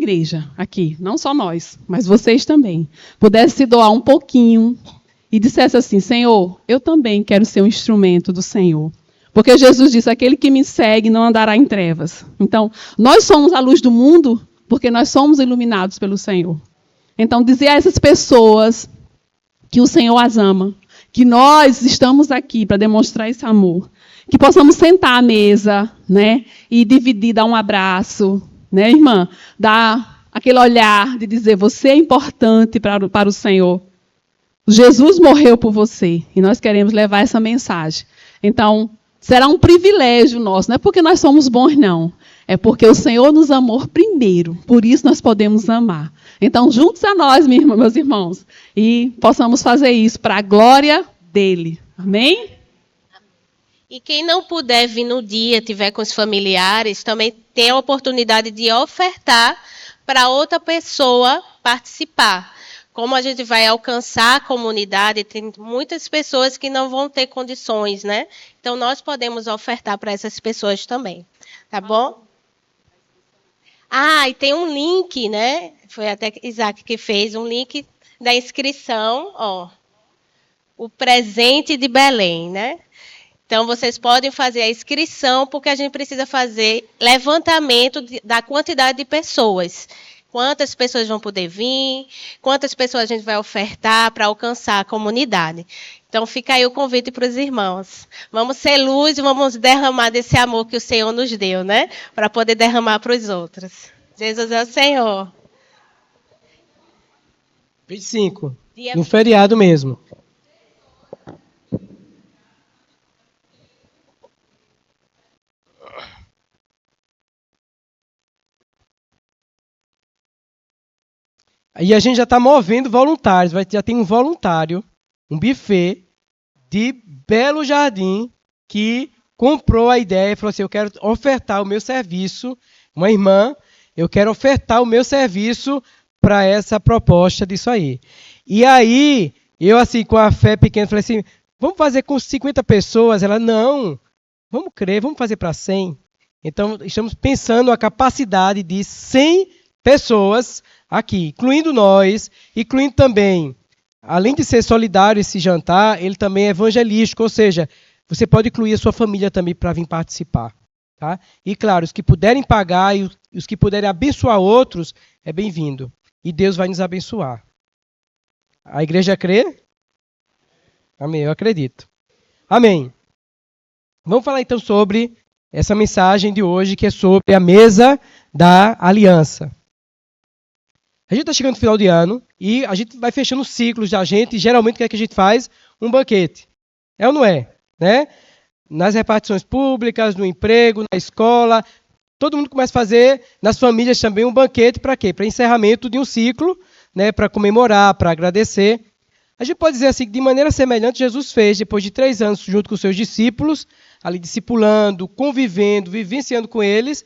igreja aqui, não só nós, mas vocês também, pudesse se doar um pouquinho e dissesse assim: Senhor, eu também quero ser um instrumento do Senhor. Porque Jesus disse: aquele que me segue não andará em trevas. Então, nós somos a luz do mundo porque nós somos iluminados pelo Senhor. Então, dizer a essas pessoas que o Senhor as ama, que nós estamos aqui para demonstrar esse amor, que possamos sentar à mesa, né, e dividir, dar um abraço, né, irmã? Dar aquele olhar de dizer: você é importante para o Senhor. Jesus morreu por você e nós queremos levar essa mensagem. Então, será um privilégio nosso, não é porque nós somos bons, não. É porque o Senhor nos amou primeiro, por isso nós podemos amar. Então, juntos a nós, meus irmãos, e possamos fazer isso para a glória dele. Amém? E quem não puder vir no dia, tiver com os familiares, também tem a oportunidade de ofertar para outra pessoa participar. Como a gente vai alcançar a comunidade, tem muitas pessoas que não vão ter condições, né? Então, nós podemos ofertar para essas pessoas também. Tá bom? E tem um link, né? Foi até Isaac que fez um link da inscrição, ó. O presente de Belém, né? Então, vocês podem fazer a inscrição, porque a gente precisa fazer levantamento da quantidade de pessoas. Quantas pessoas vão poder vir, quantas pessoas a gente vai ofertar para alcançar a comunidade. Então, fica aí o convite para os irmãos. Vamos ser luz e vamos derramar desse amor que o Senhor nos deu, né? Para poder derramar para os outros. Jesus é o Senhor. 25, no feriado mesmo. E a gente já está movendo voluntários. Já tem um voluntário, um buffet de Belo Jardim, que comprou a ideia e falou assim: eu quero ofertar o meu serviço, uma irmã, eu quero ofertar o meu serviço para essa proposta disso aí. E aí, eu assim, com a fé pequena, falei assim: vamos fazer com 50 pessoas? Ela: não, vamos crer, vamos fazer para 100. Então, estamos pensando a capacidade de 100 pessoas aqui, incluindo nós, incluindo também, além de ser solidário esse jantar, ele também é evangelístico, ou seja, você pode incluir a sua família também para vir participar. Tá? E claro, os que puderem pagar e os que puderem abençoar outros, é bem-vindo. E Deus vai nos abençoar. A igreja crê? Amém, eu acredito. Amém. Vamos falar então sobre essa mensagem de hoje, que é sobre a mesa da aliança. A gente está chegando no final de ano e a gente vai fechando ciclos da gente, e geralmente o que é que a gente faz? Um banquete. É ou não é? Né? Nas repartições públicas, no emprego, na escola, todo mundo começa a fazer, nas famílias também, um banquete para quê? Para encerramento de um ciclo, né? Para comemorar, para agradecer. A gente pode dizer assim, que de maneira semelhante, Jesus fez, depois de 3 anos junto com os seus discípulos, ali discipulando, convivendo, vivenciando com eles.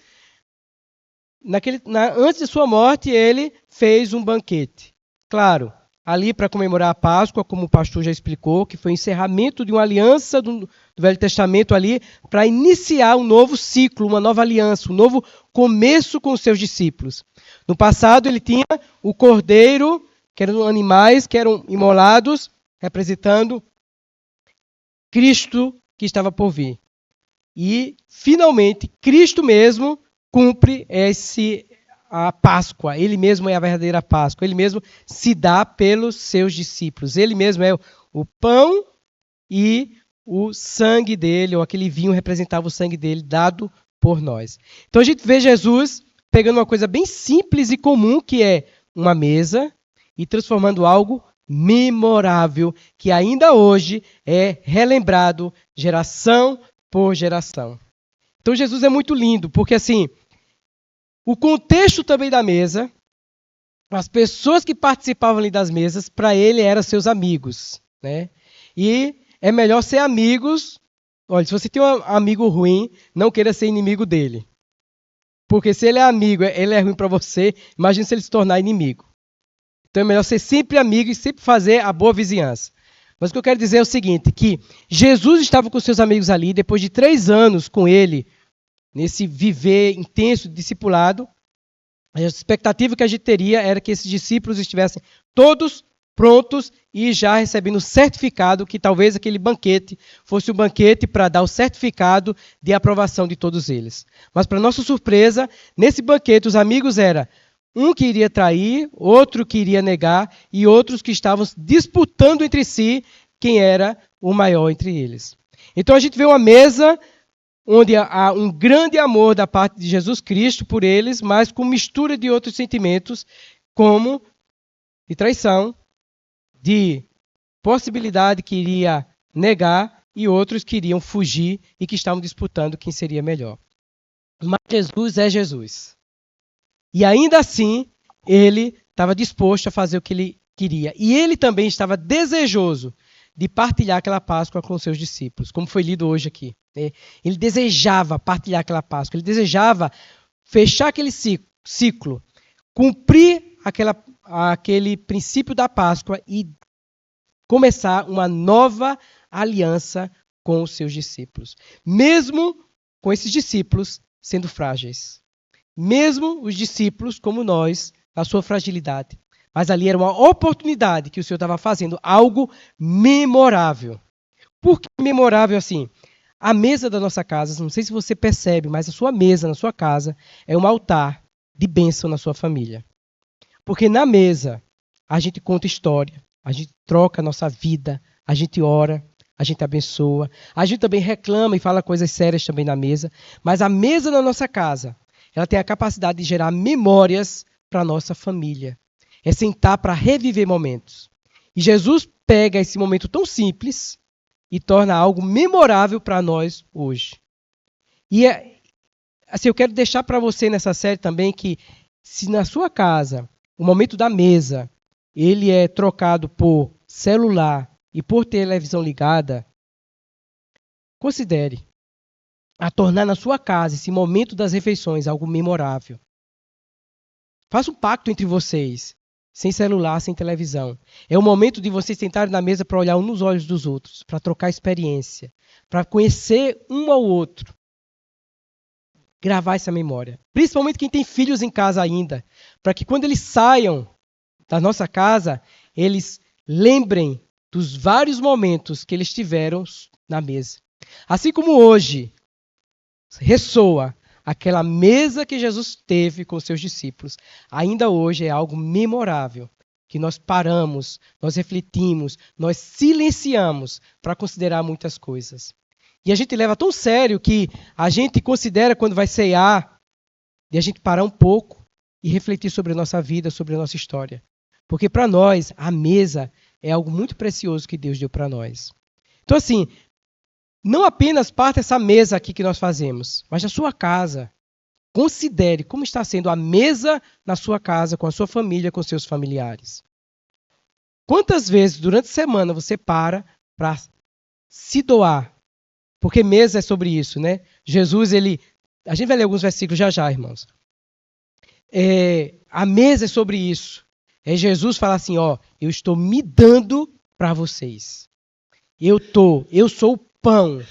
Antes de sua morte, ele fez um banquete. Claro, ali para comemorar a Páscoa, como o pastor já explicou, que foi o encerramento de uma aliança do Velho Testamento ali, para iniciar um novo ciclo, uma nova aliança, um novo começo com os seus discípulos. No passado, ele tinha o cordeiro, que eram animais que eram imolados, representando Cristo que estava por vir. E, finalmente, Cristo mesmo cumpre a Páscoa. Ele mesmo é a verdadeira Páscoa. Ele mesmo se dá pelos seus discípulos. Ele mesmo é o pão e o sangue dele, ou aquele vinho representava o sangue dele dado por nós. Então a gente vê Jesus pegando uma coisa bem simples e comum, que é uma mesa, e transformando algo memorável, que ainda hoje é relembrado geração por geração. Então Jesus é muito lindo, porque assim, o contexto também da mesa, as pessoas que participavam ali das mesas, para ele eram seus amigos, né? E é melhor ser amigos. Olha, se você tem um amigo ruim, não queira ser inimigo dele. Porque se ele é amigo, ele é ruim para você, imagine se ele se tornar inimigo. Então é melhor ser sempre amigo e sempre fazer a boa vizinhança. Mas o que eu quero dizer é o seguinte, que Jesus estava com seus amigos ali, depois de 3 anos com ele, nesse viver intenso, discipulado, A expectativa que a gente teria era que esses discípulos estivessem todos prontos e já recebendo o certificado, que talvez aquele banquete fosse um banquete para dar o certificado de aprovação de todos eles. Mas, para nossa surpresa, nesse banquete os amigos eram um que iria trair, outro que iria negar e outros que estavam disputando entre si quem era o maior entre eles. Então a gente vê uma mesa onde há um grande amor da parte de Jesus Cristo por eles, mas com mistura de outros sentimentos, como de traição, de possibilidade que iria negar e outros que iriam fugir e que estavam disputando quem seria melhor. Mas Jesus é Jesus. E ainda assim, ele estava disposto a fazer o que ele queria. E ele também estava desejoso de partilhar aquela Páscoa com os seus discípulos, como foi lido hoje aqui. Ele desejava partilhar aquela Páscoa, ele desejava fechar aquele ciclo, cumprir aquele princípio da Páscoa e começar uma nova aliança com os seus discípulos. Mesmo com esses discípulos sendo frágeis. Mesmo os discípulos, como nós, na sua fragilidade. Mas ali era uma oportunidade que o Senhor estava fazendo algo memorável. Por que memorável assim? A mesa da nossa casa, não sei se você percebe, mas a sua mesa na sua casa é um altar de bênção na sua família. Porque na mesa a gente conta história, a gente troca a nossa vida, a gente ora, a gente abençoa, a gente também reclama e fala coisas sérias também na mesa. Mas a mesa na nossa casa, ela tem a capacidade de gerar memórias para a nossa família. É sentar para reviver momentos. E Jesus pega esse momento tão simples e torna algo memorável para nós hoje. E assim, eu quero deixar para você nessa série também que se na sua casa o momento da mesa ele é trocado por celular e por televisão ligada, considere a tornar na sua casa esse momento das refeições algo memorável. Faça um pacto entre vocês, sem celular, sem televisão. É o momento de vocês sentarem na mesa para olhar um nos olhos dos outros, para trocar experiência, para conhecer um ao outro. Gravar essa memória. Principalmente quem tem filhos em casa ainda, para que quando eles saiam da nossa casa, eles lembrem dos vários momentos que eles tiveram na mesa. Assim como hoje ressoa aquela mesa que Jesus teve com seus discípulos, ainda hoje é algo memorável, que nós paramos, nós refletimos, nós silenciamos para considerar muitas coisas. E a gente leva tão sério que a gente considera quando vai ceiar, de a gente parar um pouco e refletir sobre a nossa vida, sobre a nossa história. Porque para nós, a mesa é algo muito precioso que Deus deu para nós. Então assim, não apenas parte dessa mesa aqui que nós fazemos, mas na sua casa. Considere como está sendo a mesa na sua casa, com a sua família, com seus familiares. Quantas vezes durante a semana você para se doar? Porque mesa é sobre isso, né? Jesus, a gente vai ler alguns versículos já, irmãos. A mesa é sobre isso. É Jesus falar assim, eu estou me dando para vocês. Eu sou o pão,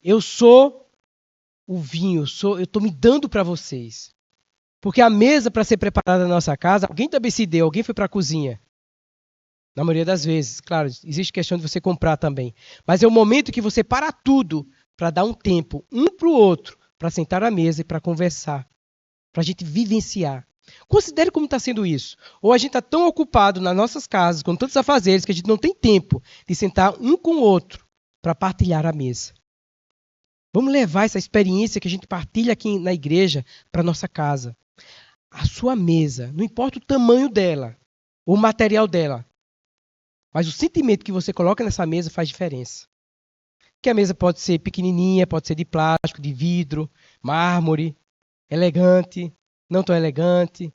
eu sou o vinho, eu estou me dando para vocês. Porque a mesa para ser preparada na nossa casa, alguém também se deu, alguém foi para a cozinha. Na maioria das vezes, claro, existe questão de você comprar também. Mas é o momento que você para tudo para dar um tempo um para o outro, para sentar à mesa e para conversar, para a gente vivenciar. Considere como está sendo isso. Ou a gente está tão ocupado nas nossas casas, com tantos afazeres, que a gente não tem tempo de sentar um com o outro para partilhar a mesa. Vamos levar essa experiência que a gente partilha aqui na igreja para a nossa casa. A sua mesa, não importa o tamanho dela, ou o material dela, mas o sentimento que você coloca nessa mesa faz diferença. Que a mesa pode ser pequenininha, pode ser de plástico, de vidro, mármore, elegante, não tão elegante.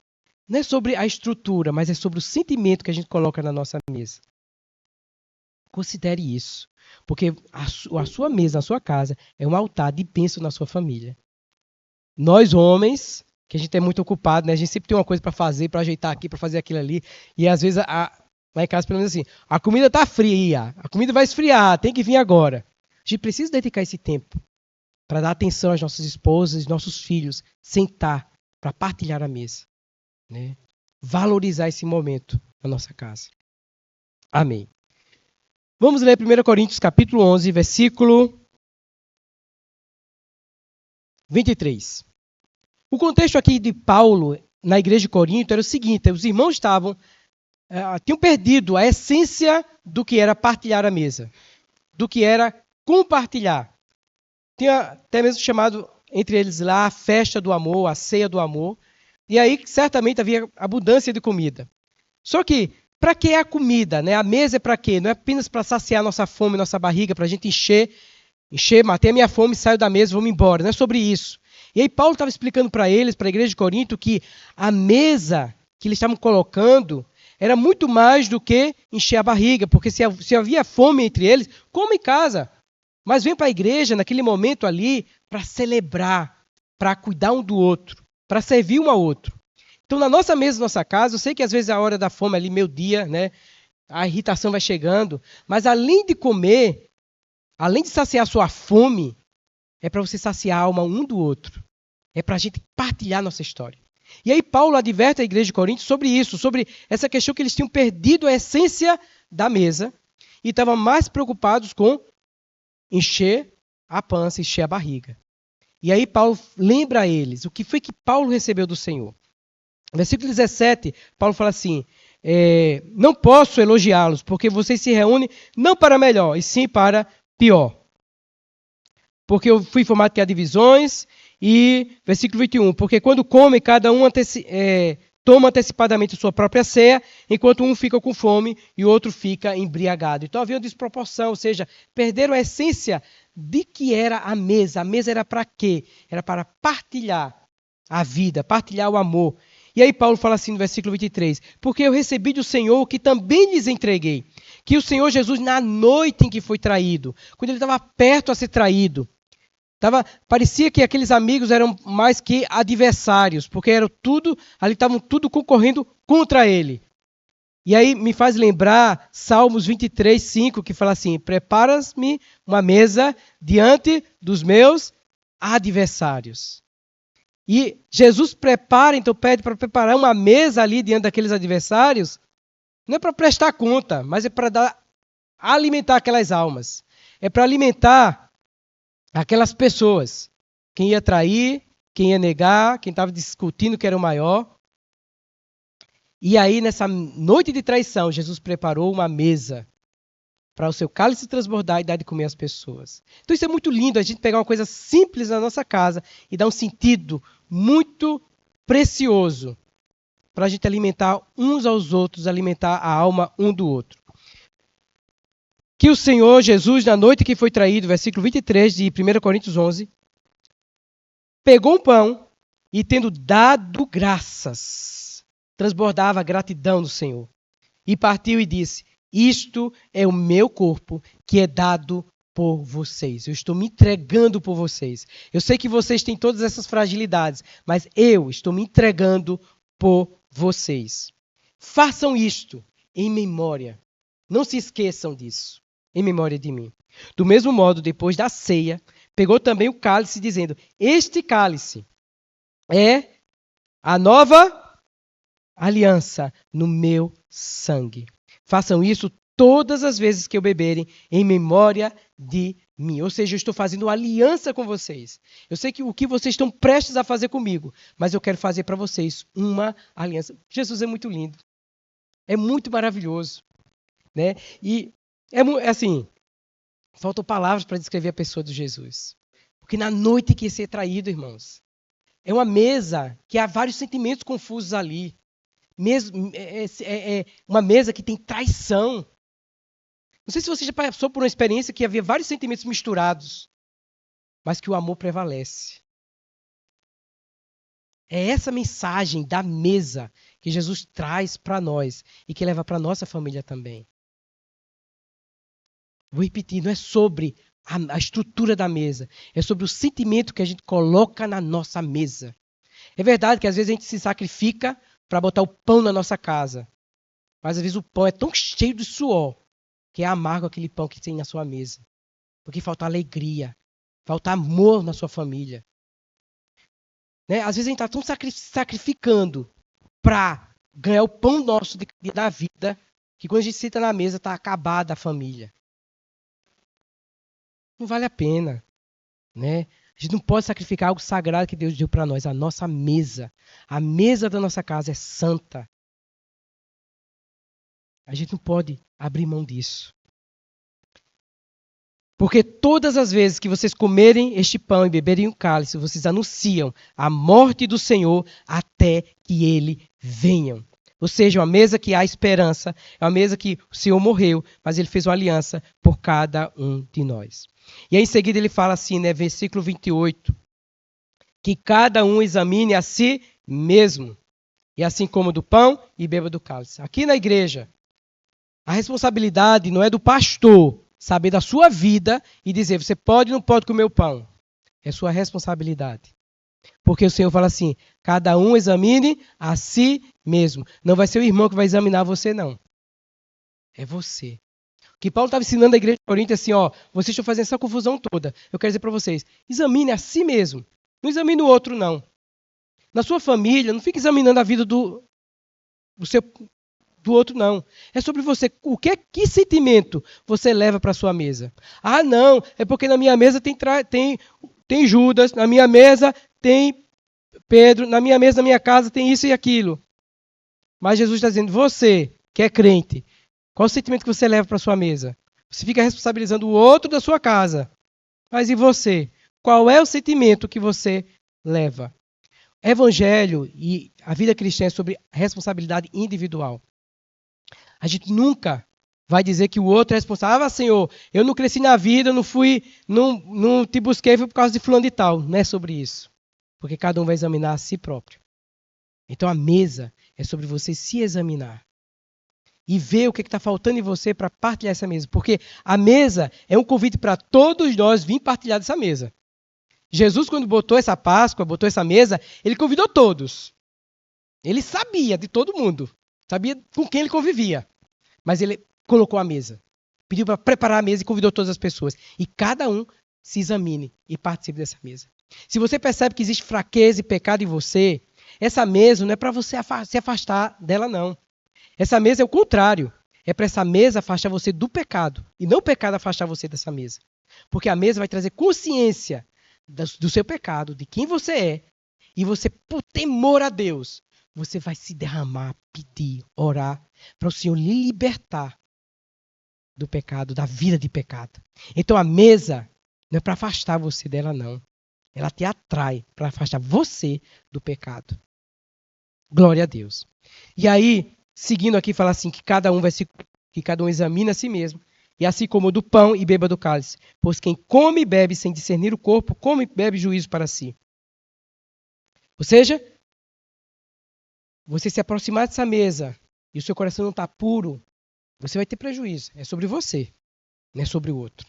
Não é sobre a estrutura, mas é sobre o sentimento que a gente coloca na nossa mesa. Considere isso. Porque a sua mesa, a sua casa, é um altar de bênção na sua família. Nós, homens, que a gente é muito ocupado, né? A gente sempre tem uma coisa para fazer, para ajeitar aqui, para fazer aquilo ali. E às vezes, lá em casa, pelo menos assim, a comida está fria, a comida vai esfriar, tem que vir agora. A gente precisa dedicar esse tempo para dar atenção às nossas esposas, nossos filhos, sentar para partilhar a mesa. né? Valorizar esse momento na nossa casa. Amém. Vamos ler 1 Coríntios capítulo 11, versículo 23. O contexto aqui de Paulo na igreja de Corinto era o seguinte: os irmãos tinham perdido a essência do que era partilhar a mesa, do que era compartilhar. Tinha até mesmo chamado entre eles lá a festa do amor, a ceia do amor, e aí certamente havia abundância de comida. Só que, para que é a comida? Né? A mesa é para quê? Não é apenas para saciar nossa fome, nossa barriga, para a gente encher, matei a minha fome, saio da mesa, vamos embora. Não é sobre isso. E aí Paulo estava explicando para eles, para a igreja de Corinto, que a mesa que eles estavam colocando era muito mais do que encher a barriga, porque se havia fome entre eles, come em casa. Mas vem para a igreja naquele momento ali para celebrar, para cuidar um do outro, para servir um ao outro. Então, na nossa mesa, na nossa casa, eu sei que às vezes a hora da fome ali, meio-dia, né? A irritação vai chegando, mas além de comer, além de saciar a sua fome, é para você saciar a alma um do outro. É para a gente partilhar nossa história. E aí Paulo adverte a igreja de Corinto sobre isso, sobre essa questão que eles tinham perdido a essência da mesa e estavam mais preocupados com encher a pança, encher a barriga. E aí Paulo lembra a eles o que foi que Paulo recebeu do Senhor. Versículo 17, Paulo fala assim: não posso elogiá-los, porque vocês se reúnem não para melhor, e sim para pior. Porque eu fui informado que há divisões. E versículo 21, porque quando come, cada um toma antecipadamente sua própria ceia, enquanto um fica com fome e o outro fica embriagado. Então havia uma desproporção, ou seja, perderam a essência de que era a mesa. A mesa era para quê? Era para partilhar a vida, partilhar o amor. E aí Paulo fala assim no versículo 23, porque eu recebi do Senhor o que também lhes entreguei, que o Senhor Jesus, na noite em que foi traído, quando ele estava perto a ser traído, parecia que aqueles amigos eram mais que adversários, porque ali estavam tudo concorrendo contra ele. E aí me faz lembrar Salmos 23, 5, que fala assim: preparas-me uma mesa diante dos meus adversários. E Jesus então pede para preparar uma mesa ali diante daqueles adversários, não é para prestar conta, mas é para alimentar aquelas almas. É para alimentar aquelas pessoas. Quem ia trair, quem ia negar, quem estava discutindo que era o maior. E aí, nessa noite de traição, Jesus preparou uma mesa para o seu cálice transbordar e dar de comer às pessoas. Então isso é muito lindo, a gente pegar uma coisa simples na nossa casa e dar um sentido muito precioso para a gente alimentar uns aos outros, alimentar a alma um do outro. Que o Senhor Jesus, na noite que foi traído, versículo 23 de 1 Coríntios 11, pegou um pão e, tendo dado graças, transbordava a gratidão do Senhor. E partiu e disse: isto é o meu corpo que é dado por vocês. Eu estou me entregando por vocês. Eu sei que vocês têm todas essas fragilidades, mas eu estou me entregando por vocês. Façam isto em memória. Não se esqueçam disso, em memória de mim. Do mesmo modo, depois da ceia, pegou também o cálice, dizendo: este cálice é a nova aliança no meu sangue. Façam isso todas as vezes que eu beberem, em memória de mim. Ou seja, eu estou fazendo uma aliança com vocês. Eu sei que o que vocês estão prestes a fazer comigo, mas eu quero fazer para vocês uma aliança. Jesus é muito lindo. É muito maravilhoso. Né? E é assim, faltam palavras para descrever a pessoa de Jesus. Porque na noite que ia ser traído, irmãos, é uma mesa que há vários sentimentos confusos ali. É uma mesa que tem traição. Não sei se você já passou por uma experiência que havia vários sentimentos misturados, mas que o amor prevalece. É essa mensagem da mesa que Jesus traz para nós e que leva para a nossa família também. Vou repetir, não é sobre a estrutura da mesa, é sobre o sentimento que a gente coloca na nossa mesa. É verdade que às vezes a gente se sacrifica para botar o pão na nossa casa. Mas às vezes o pão é tão cheio de suor que é amargo aquele pão que tem na sua mesa. Porque falta alegria, falta amor na sua família. Né? Às vezes a gente está tão sacrificando para ganhar o pão nosso da vida, que quando a gente senta na mesa está acabada a família. Não vale a pena, né? A gente não pode sacrificar algo sagrado que Deus deu para nós, a nossa mesa. A mesa da nossa casa é santa. A gente não pode abrir mão disso. Porque todas as vezes que vocês comerem este pão e beberem o cálice, vocês anunciam a morte do Senhor até que ele venha. Ou seja, uma mesa que há esperança, é uma mesa que o Senhor morreu, mas ele fez uma aliança por cada um de nós. E aí em seguida ele fala assim, né, versículo 28, que cada um examine a si mesmo, e assim como do pão e beba do cálice. Aqui na igreja, a responsabilidade não é do pastor saber da sua vida e dizer, você pode ou não pode comer o pão. É sua responsabilidade. Porque o Senhor fala assim, cada um examine a si mesmo. Não vai ser o irmão que vai examinar você, não. É você. O que Paulo estava ensinando a igreja de Corinto é assim, ó, vocês estão fazendo essa confusão toda. Eu quero dizer para vocês, examine a si mesmo. Não examine o outro, não. Na sua família, não fique examinando a vida do outro, não. É sobre você. Que sentimento você leva para a sua mesa? Ah, não, é porque na minha mesa tem Judas, na minha mesa tem Pedro, na minha mesa, na minha casa tem isso e aquilo. Mas Jesus está dizendo, você que é crente, qual o sentimento que você leva para a sua mesa? Você fica responsabilizando o outro da sua casa. Mas e você? Qual é o sentimento que você leva? Evangelho e a vida cristã é sobre responsabilidade individual. A gente nunca vai dizer que o outro é responsável. Ah, Senhor, eu não cresci na vida, não te busquei foi por causa de fulano e tal. Não é sobre isso. Porque cada um vai examinar a si próprio. Então a mesa é sobre você se examinar. E ver o que está faltando em você para partilhar essa mesa. Porque a mesa é um convite para todos nós vir partilhar dessa mesa. Jesus, quando botou essa Páscoa, botou essa mesa, ele convidou todos. Ele sabia de todo mundo. Sabia com quem ele convivia. Mas ele colocou a mesa. Pediu para preparar a mesa e convidou todas as pessoas. E cada um se examine e participe dessa mesa. Se você percebe que existe fraqueza e pecado em você, essa mesa não é para você se afastar dela, não. Essa mesa é o contrário. É para essa mesa afastar você do pecado. E não o pecado afastar você dessa mesa. Porque a mesa vai trazer consciência do seu pecado, de quem você é. E você, por temor a Deus, você vai se derramar, pedir, orar, para o Senhor lhe libertar do pecado, da vida de pecado. Então a mesa não é para afastar você dela, não. Ela te atrai para afastar você do pecado. Glória a Deus. E aí, seguindo aqui, fala assim, que cada um examina a si mesmo, e assim como do pão e beba do cálice. Pois quem come e bebe sem discernir o corpo, come e bebe juízo para si. Ou seja, você se aproximar dessa mesa e o seu coração não está puro, você vai ter prejuízo. É sobre você, não é sobre o outro.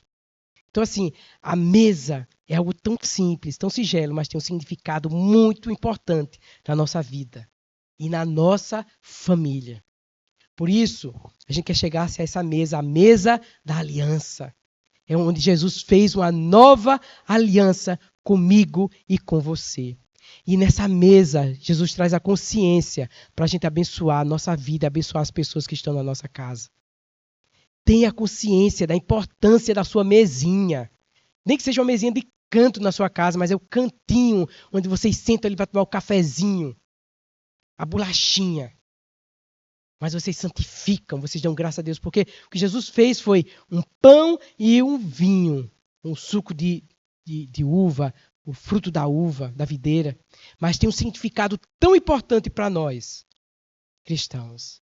Então, assim, a mesa é algo tão simples, tão singelo, mas tem um significado muito importante na nossa vida e na nossa família. Por isso, a gente quer chegar a essa mesa, a mesa da aliança. É onde Jesus fez uma nova aliança comigo e com você. E nessa mesa, Jesus traz a consciência para a gente abençoar a nossa vida, abençoar as pessoas que estão na nossa casa. Tenha consciência da importância da sua mesinha. Nem que seja uma mesinha de canto na sua casa, mas é o cantinho onde vocês sentam ali para tomar o cafezinho, a bolachinha. Mas vocês santificam, vocês dão graças a Deus, porque o que Jesus fez foi um pão e um vinho, um suco de uva, o fruto da uva, da videira. Mas tem um significado tão importante para nós, cristãos.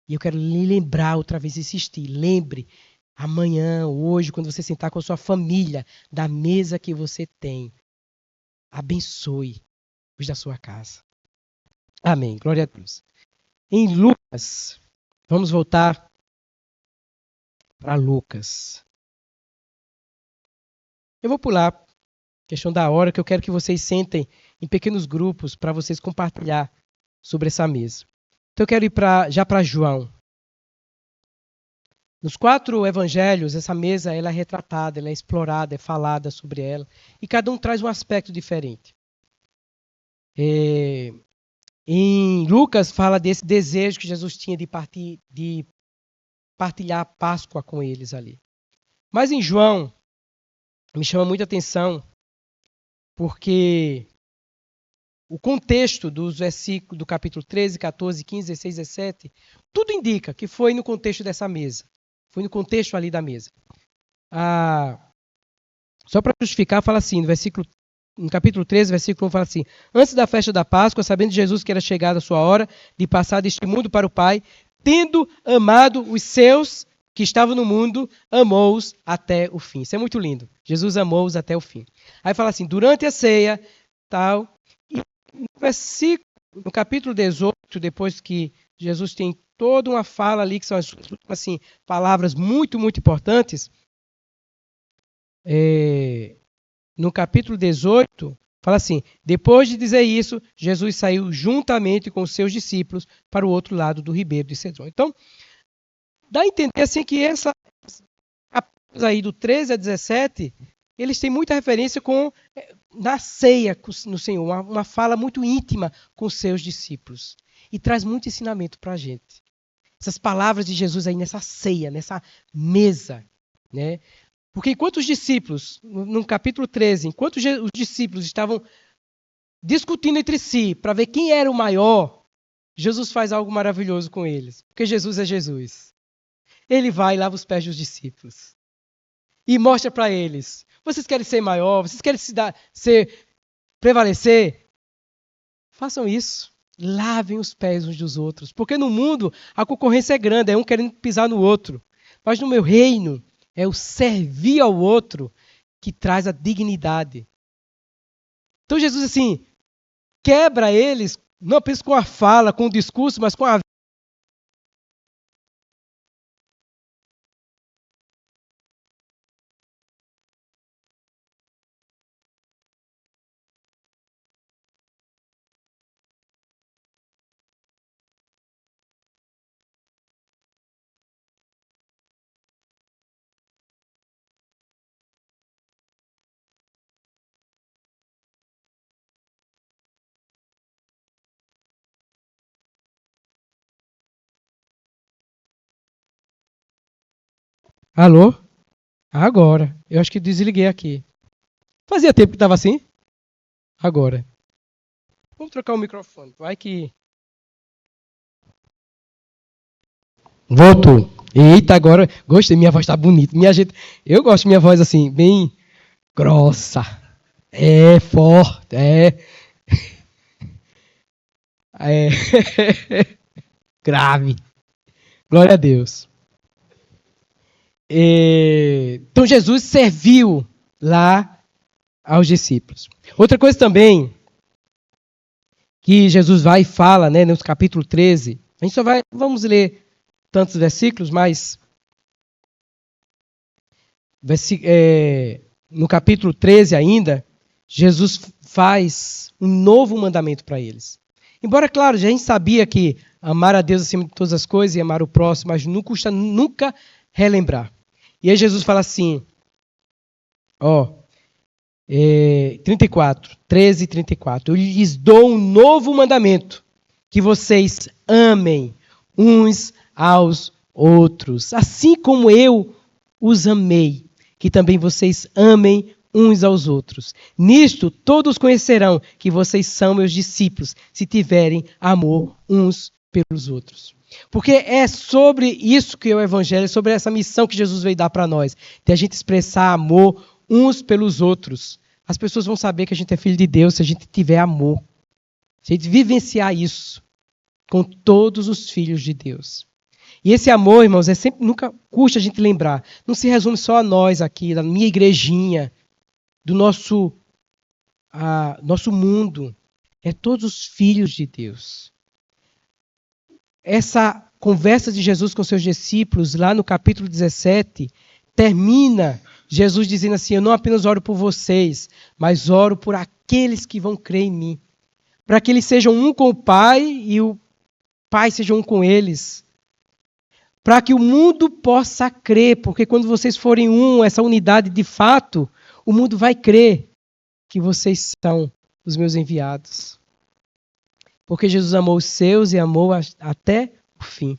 E eu quero lhe lembrar outra vez, insistir. Lembre, amanhã, hoje, quando você sentar com a sua família, da mesa que você tem, abençoe os da sua casa. Amém. Glória a Deus. Em Lucas, vamos voltar para Lucas. Eu vou pular, questão da hora, que eu quero que vocês sentem em pequenos grupos para vocês compartilhar sobre essa mesa. Então eu quero ir já para João. Nos 4 evangelhos, essa mesa ela é retratada, ela é explorada, é falada sobre ela. E cada um traz um aspecto diferente. Em Lucas fala desse desejo que Jesus tinha de partilhar a Páscoa com eles ali. Mas em João, me chama muita atenção, porque o contexto dos versículos do capítulo 13, 14, 15, 16, 17, tudo indica que foi no contexto dessa mesa. Foi no contexto ali da mesa. Só para justificar, fala assim, no capítulo 13, versículo 1, fala assim: antes da festa da Páscoa, sabendo Jesus que era chegada a sua hora de passar deste mundo para o Pai, tendo amado os seus que estavam no mundo, amou-os até o fim. Isso é muito lindo. Jesus amou-os até o fim. Aí fala assim, durante a ceia, tal. E no capítulo 18, depois que Jesus tem toda uma fala ali, que são assim, palavras muito, muito importantes, no capítulo 18, fala assim, depois de dizer isso, Jesus saiu juntamente com os seus discípulos para o outro lado do ribeiro de Cedron. Então, dá a entender assim que essa aí do 13 a 17, eles têm muita referência na ceia no Senhor, uma fala muito íntima com os seus discípulos. E traz muito ensinamento para a gente. Essas palavras de Jesus aí nessa ceia, nessa mesa, né? Porque enquanto os discípulos, no capítulo 13, enquanto os discípulos estavam discutindo entre si para ver quem era o maior, Jesus faz algo maravilhoso com eles. Porque Jesus é Jesus. Ele vai e lava os pés dos discípulos. E mostra para eles, vocês querem ser maior, vocês querem prevalecer? Façam isso. Lavem os pés uns dos outros. Porque no mundo a concorrência é grande, é um querendo pisar no outro. Mas no meu reino é o servir ao outro que traz a dignidade. Então Jesus assim, quebra eles, não apenas com a fala, com o discurso, mas com a Alô? Agora. Eu acho que desliguei aqui. Fazia tempo que estava assim? Agora. Vamos trocar o microfone. Vai que... Voltou. Eita, agora... Gostei, minha voz está bonita. Eu gosto de minha voz assim, bem grossa. É, forte. É. Grave. Glória a Deus. Então Jesus serviu lá aos discípulos. Outra coisa também que Jesus vai e fala, né, no capítulo 13, a gente vamos ler tantos versículos, mas no capítulo 13 ainda, Jesus faz um novo mandamento para eles. Embora, claro, a gente sabia que amar a Deus acima de todas as coisas e amar o próximo, mas não custa nunca relembrar. E aí Jesus fala assim, 13 e 34. Eu lhes dou um novo mandamento, que vocês amem uns aos outros, assim como eu os amei, que também vocês amem uns aos outros. Nisto todos conhecerão que vocês são meus discípulos, se tiverem amor uns pelos outros. Porque é sobre isso que é o Evangelho, sobre essa missão que Jesus veio dar para nós, de a gente expressar amor uns pelos outros. As pessoas vão saber que a gente é filho de Deus se a gente tiver amor. Se a gente vivenciar isso com todos os filhos de Deus. E esse amor, irmãos, nunca custa a gente lembrar. Não se resume só a nós aqui, da minha igrejinha, do nosso mundo. É todos os filhos de Deus. Essa conversa de Jesus com seus discípulos, lá no capítulo 17, termina Jesus dizendo assim, eu não apenas oro por vocês, mas oro por aqueles que vão crer em mim. Para que eles sejam um com o Pai e o Pai seja um com eles. Para que o mundo possa crer, porque quando vocês forem essa unidade de fato, o mundo vai crer que vocês são os meus enviados. Porque Jesus amou os seus e amou até o fim.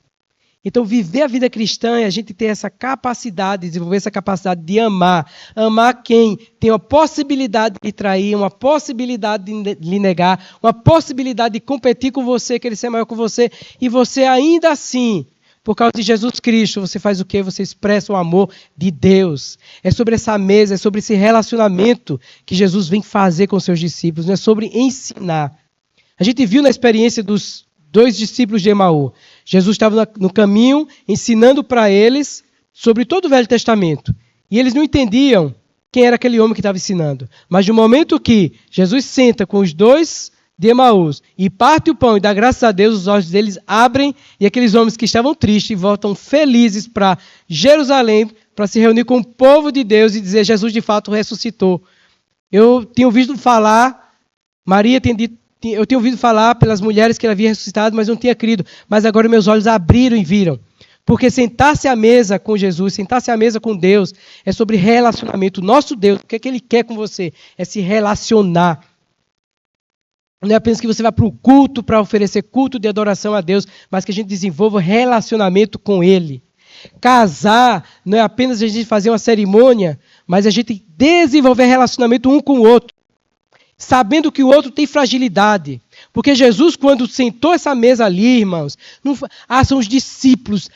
Então, viver a vida cristã é a gente ter essa capacidade, desenvolver essa capacidade de amar. Amar quem tem a possibilidade de trair, uma possibilidade de lhe negar, uma possibilidade de competir com você, querer ser maior que você, e você ainda assim, por causa de Jesus Cristo, você faz o quê? Você expressa o amor de Deus. É sobre essa mesa, é sobre esse relacionamento que Jesus vem fazer com seus discípulos, não é sobre ensinar. A gente viu na experiência dos 2 discípulos de Emaú. Jesus estava no caminho ensinando para eles sobre todo o Velho Testamento. E eles não entendiam quem era aquele homem que estava ensinando. Mas no momento que Jesus senta com os 2 de Emaús e parte o pão e dá graças a Deus, os olhos deles abrem e aqueles homens que estavam tristes voltam felizes para Jerusalém para se reunir com o povo de Deus e dizer: Jesus de fato ressuscitou. Eu tinha ouvido falar, Maria tem dito, eu tinha ouvido falar pelas mulheres que ele havia ressuscitado, mas não tinha crido. Mas agora meus olhos abriram e viram. Porque sentar-se à mesa com Jesus, sentar-se à mesa com Deus, é sobre relacionamento. Nosso Deus, o que é que Ele quer com você? É se relacionar. Não é apenas que você vá para o culto para oferecer culto de adoração a Deus, mas que a gente desenvolva relacionamento com Ele. Casar não é apenas a gente fazer uma cerimônia, mas a gente desenvolver relacionamento um com o outro. Sabendo que o outro tem fragilidade. Porque Jesus, quando sentou essa mesa ali, irmãos, são os discípulos.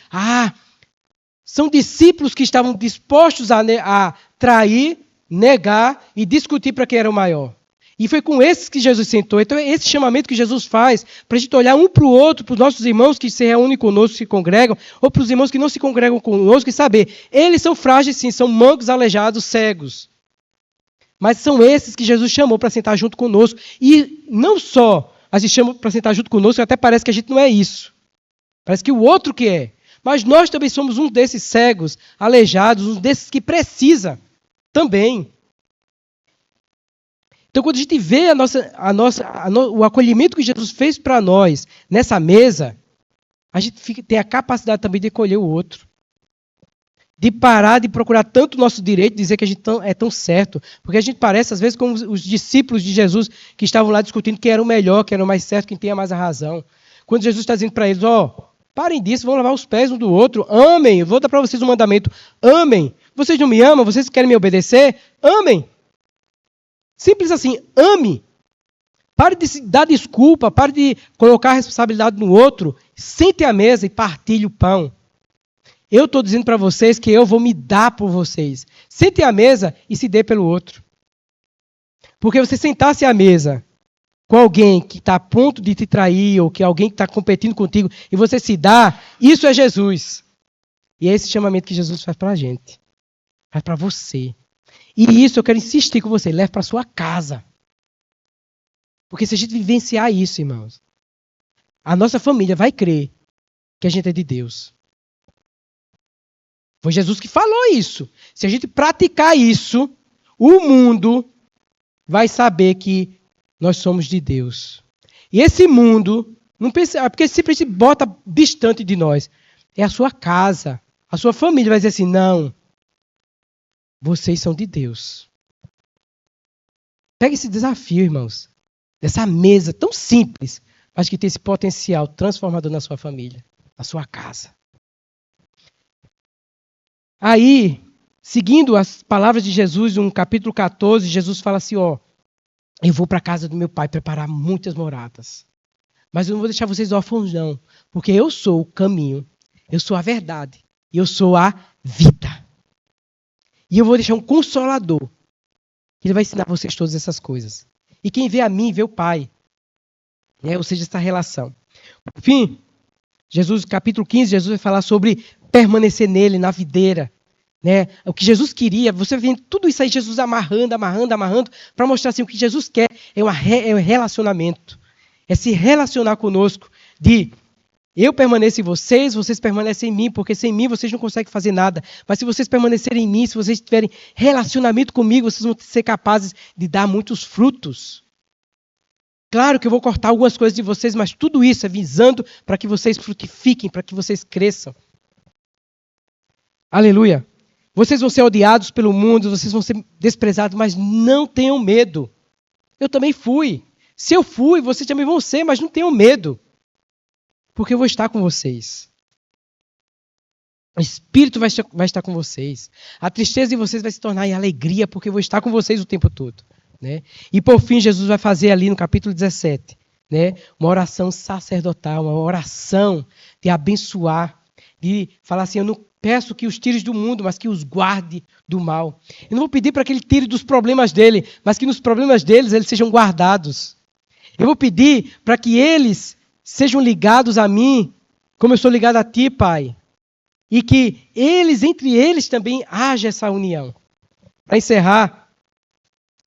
São discípulos que estavam dispostos a trair, negar e discutir para quem era o maior. E foi com esses que Jesus sentou. Então, é esse chamamento que Jesus faz para a gente olhar um para o outro, para os nossos irmãos que se reúnem conosco, se congregam, ou para os irmãos que não se congregam conosco, e saber, eles são frágeis sim, são mancos, aleijados, cegos. Mas são esses que Jesus chamou para sentar junto conosco. E não só a gente chama para sentar junto conosco, até parece que a gente não é isso. Parece que o outro que é. Mas nós também somos um desses cegos, aleijados, um desses que precisa também. Então, quando a gente vê o acolhimento que Jesus fez para nós nessa mesa, a gente tem a capacidade também de acolher o outro. De parar de procurar tanto o nosso direito, dizer que a gente é tão certo. Porque a gente parece, às vezes, como os discípulos de Jesus que estavam lá discutindo quem era o melhor, quem era o mais certo, quem tinha mais a razão. Quando Jesus está dizendo para eles, parem disso, vão lavar os pés um do outro, amem, eu vou dar para vocês um mandamento, amem. Vocês não me amam? Vocês querem me obedecer? Amem. Simples assim, ame. Pare de se dar desculpa, pare de colocar a responsabilidade no outro, sente à mesa e partilhe o pão. Eu estou dizendo para vocês que eu vou me dar por vocês. Sente à mesa e se dê pelo outro. Porque você sentar-se à mesa com alguém que está a ponto de te trair, ou que alguém que está competindo contigo, e você se dá, isso é Jesus. E é esse chamamento que Jesus faz para a gente. Faz para você. E isso eu quero insistir com você. Leve para sua casa. Porque se a gente vivenciar isso, irmãos, a nossa família vai crer que a gente é de Deus. Foi Jesus que falou isso. Se a gente praticar isso, o mundo vai saber que nós somos de Deus. E esse mundo, não pensa, porque sempre se bota distante de nós. É a sua casa. A sua família vai dizer assim, não, vocês são de Deus. Pega esse desafio, irmãos. Dessa mesa tão simples, mas que tem esse potencial transformador na sua família, na sua casa. Aí, seguindo as palavras de Jesus, no capítulo 14, Jesus fala assim, eu vou para a casa do meu pai preparar muitas moradas. Mas eu não vou deixar vocês órfãos, não. Porque eu sou o caminho, eu sou a verdade, e eu sou a vida. E eu vou deixar um consolador, que ele vai ensinar vocês todas essas coisas. E quem vê a mim, vê o Pai. Ou seja, essa relação. Por fim, Jesus, capítulo 15, Jesus vai falar sobre permanecer nele, na videira. O que Jesus queria, você vê tudo isso aí, Jesus amarrando, para mostrar assim, o que Jesus quer é um relacionamento. É se relacionar conosco, de eu permaneço em vocês, vocês permanecem em mim, porque sem mim vocês não conseguem fazer nada. Mas se vocês permanecerem em mim, se vocês tiverem relacionamento comigo, vocês vão ser capazes de dar muitos frutos. Claro que eu vou cortar algumas coisas de vocês, mas tudo isso é visando para que vocês frutifiquem, para que vocês cresçam. Aleluia. Vocês vão ser odiados pelo mundo, vocês vão ser desprezados, mas não tenham medo. Eu também fui. Se eu fui, vocês também vão ser, mas não tenham medo, porque eu vou estar com vocês. O Espírito vai estar com vocês. A tristeza de vocês vai se tornar em alegria, porque eu vou estar com vocês o tempo todo. Né? E por fim, Jesus vai fazer ali no capítulo 17, né, uma oração sacerdotal, uma oração de abençoar, de falar assim, eu não peço que os tires do mundo, mas que os guarde do mal. Eu não vou pedir para que ele tire dos problemas dele, mas que nos problemas deles eles sejam guardados. Eu vou pedir para que eles sejam ligados a mim, como eu sou ligado a ti, Pai. E que eles, entre eles também, haja essa união. Para encerrar,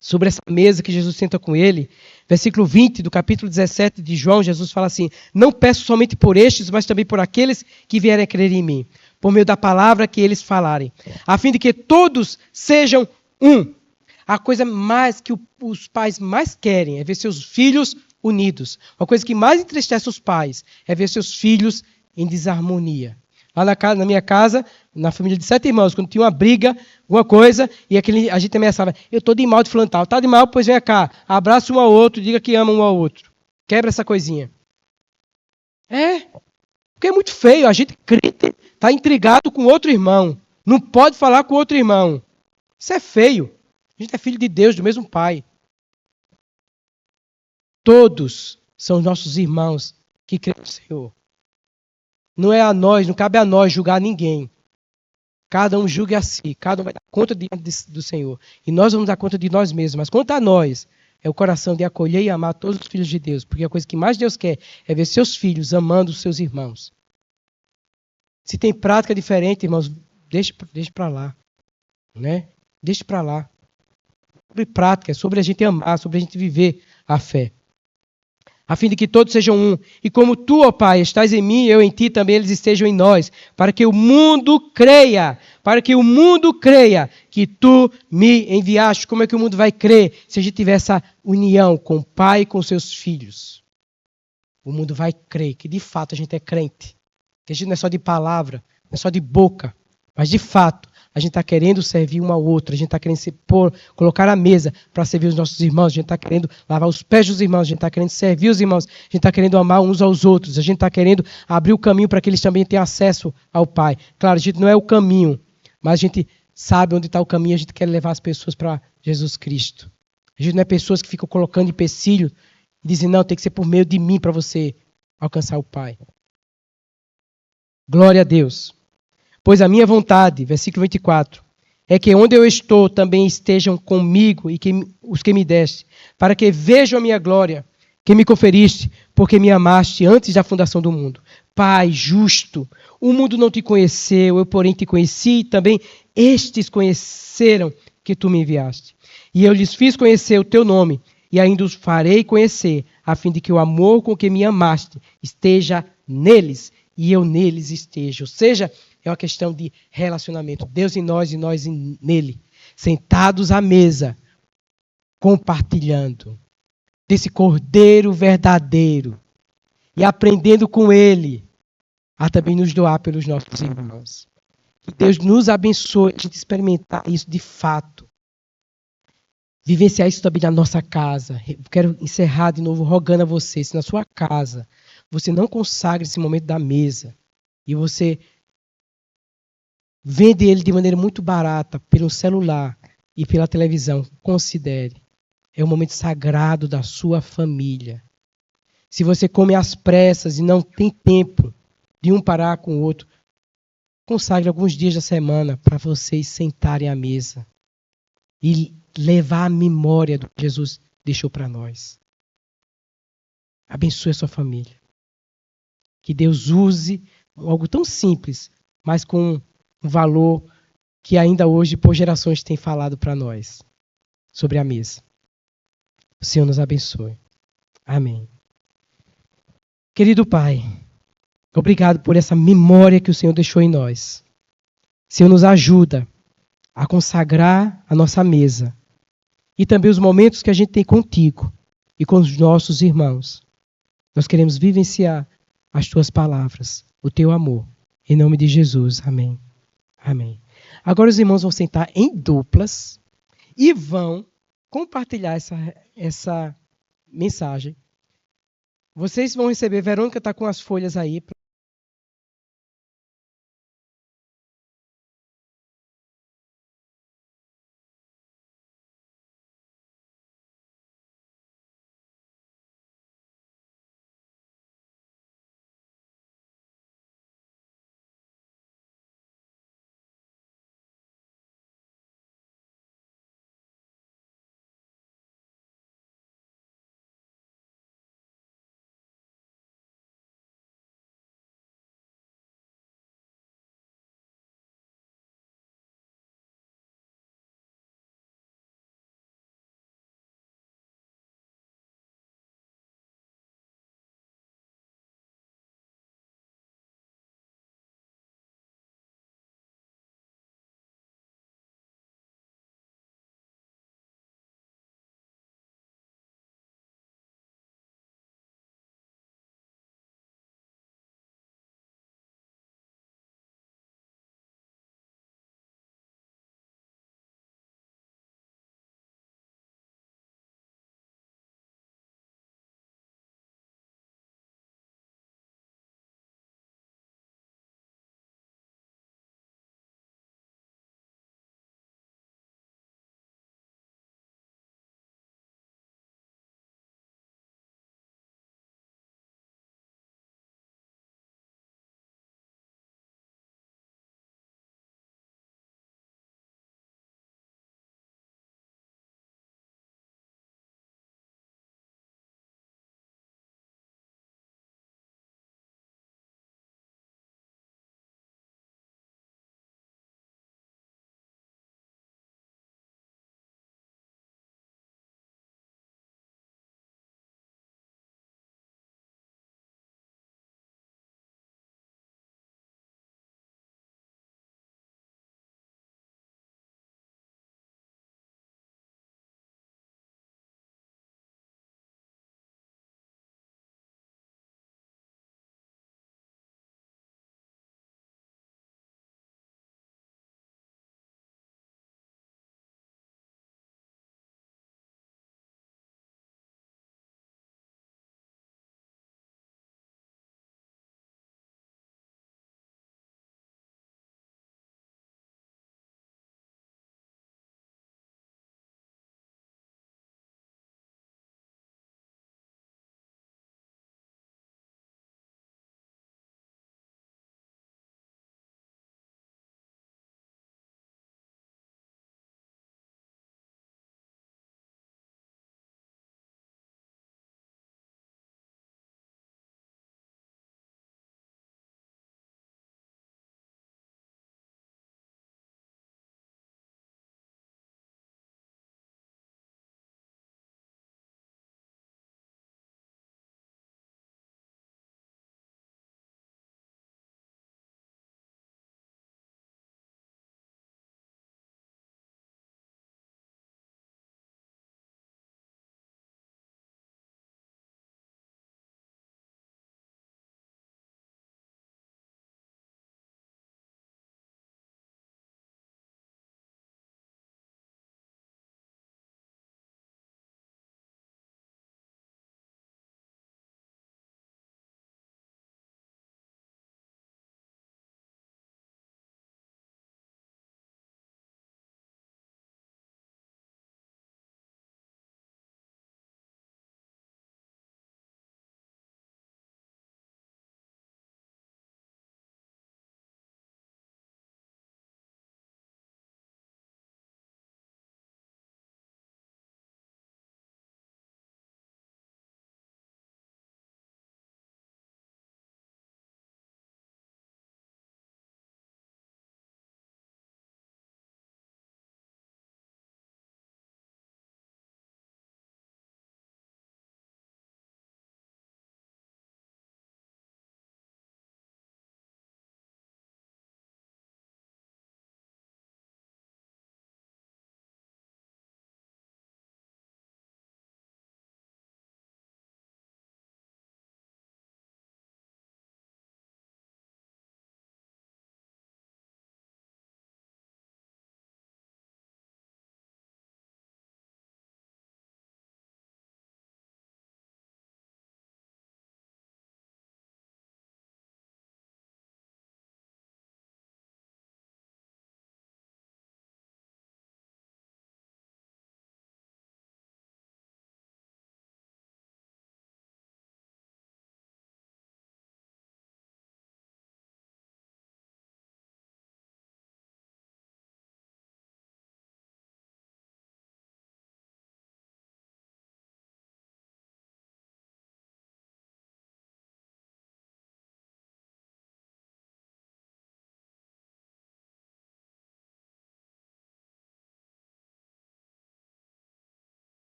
sobre essa mesa que Jesus senta com ele, versículo 20 do capítulo 17 de João, Jesus fala assim, não peço somente por estes, mas também por aqueles que vierem a crer em mim, por meio da palavra que eles falarem, a fim de que todos sejam um. A coisa mais que os pais mais querem é ver seus filhos unidos. Uma coisa que mais entristece os pais é ver seus filhos em desarmonia. Lá na minha casa, na família de 7 irmãos, quando tinha uma briga, alguma coisa, e a gente ameaçava, eu estou de mal de fulano tal. Está de mal, pois vem cá, abraça um ao outro, diga que ama um ao outro. Quebra essa coisinha. Porque é muito feio, a gente crente está intrigado com outro irmão. Não pode falar com outro irmão. Isso é feio. A gente é filho de Deus, do mesmo Pai. Todos são nossos irmãos que creem no Senhor. Não é a nós, não cabe a nós julgar ninguém. Cada um julgue a si, cada um vai dar conta do Senhor. E nós vamos dar conta de nós mesmos. Mas quanto a nós, é o coração de acolher e amar todos os filhos de Deus. Porque a coisa que mais Deus quer é ver seus filhos amando os seus irmãos. Se tem prática diferente, irmãos, deixe para lá. Né? Deixe para lá. Sobre prática, sobre a gente amar, sobre a gente viver a fé. A fim de que todos sejam um. E como tu, ó Pai, estás em mim, eu em ti, também eles estejam em nós. Para que o mundo creia que tu me enviaste. Como é que o mundo vai crer se a gente tiver essa união com o Pai e com seus filhos? O mundo vai crer que de fato a gente é crente. Que a gente não é só de palavra, não é só de boca, mas de fato a gente está querendo servir um ao outro, a gente está querendo colocar a mesa para servir os nossos irmãos, a gente está querendo lavar os pés dos irmãos, a gente está querendo servir os irmãos, a gente está querendo amar uns aos outros, a gente está querendo abrir o caminho para que eles também tenham acesso ao Pai. Claro, a gente não é o caminho, mas a gente sabe onde está o caminho, a gente quer levar as pessoas para Jesus Cristo. A gente não é pessoas que ficam colocando empecilho e dizem, não, tem que ser por meio de mim para você alcançar o Pai. Glória a Deus. Pois a minha vontade, versículo 24, é que onde eu estou também estejam comigo e os que me deste, para que vejam a minha glória, que me conferiste, porque me amaste antes da fundação do mundo. Pai justo, o mundo não te conheceu, eu porém te conheci, e também estes conheceram que tu me enviaste. E eu lhes fiz conhecer o teu nome, e ainda os farei conhecer, a fim de que o amor com que me amaste esteja neles, e eu neles esteja. Ou seja, é uma questão de relacionamento. Deus em nós e nós nele. Sentados à mesa, compartilhando desse Cordeiro verdadeiro e aprendendo com ele a também nos doar pelos nossos irmãos. Que Deus nos abençoe a gente experimentar isso de fato. Vivenciar isso também na nossa casa. Eu quero encerrar de novo rogando a você, se na sua casa você não consagra esse momento da mesa e você vende ele de maneira muito barata pelo celular e pela televisão, considere. É um momento sagrado da sua família. Se você come às pressas e não tem tempo de um parar com o outro, consagre alguns dias da semana para vocês sentarem à mesa e levar a memória do que Jesus deixou para nós. Abençoe a sua família. Que Deus use algo tão simples, mas com um valor que ainda hoje, por gerações, tem falado para nós sobre a mesa. O Senhor nos abençoe. Amém. Querido Pai, obrigado por essa memória que o Senhor deixou em nós. Senhor, nos ajuda a consagrar a nossa mesa e também os momentos que a gente tem contigo e com os nossos irmãos. Nós queremos vivenciar as tuas palavras, o teu amor. Em nome de Jesus. Amém. Amém. Agora os irmãos vão sentar em duplas e vão compartilhar essa mensagem. Vocês vão receber, Verônica está com as folhas aí.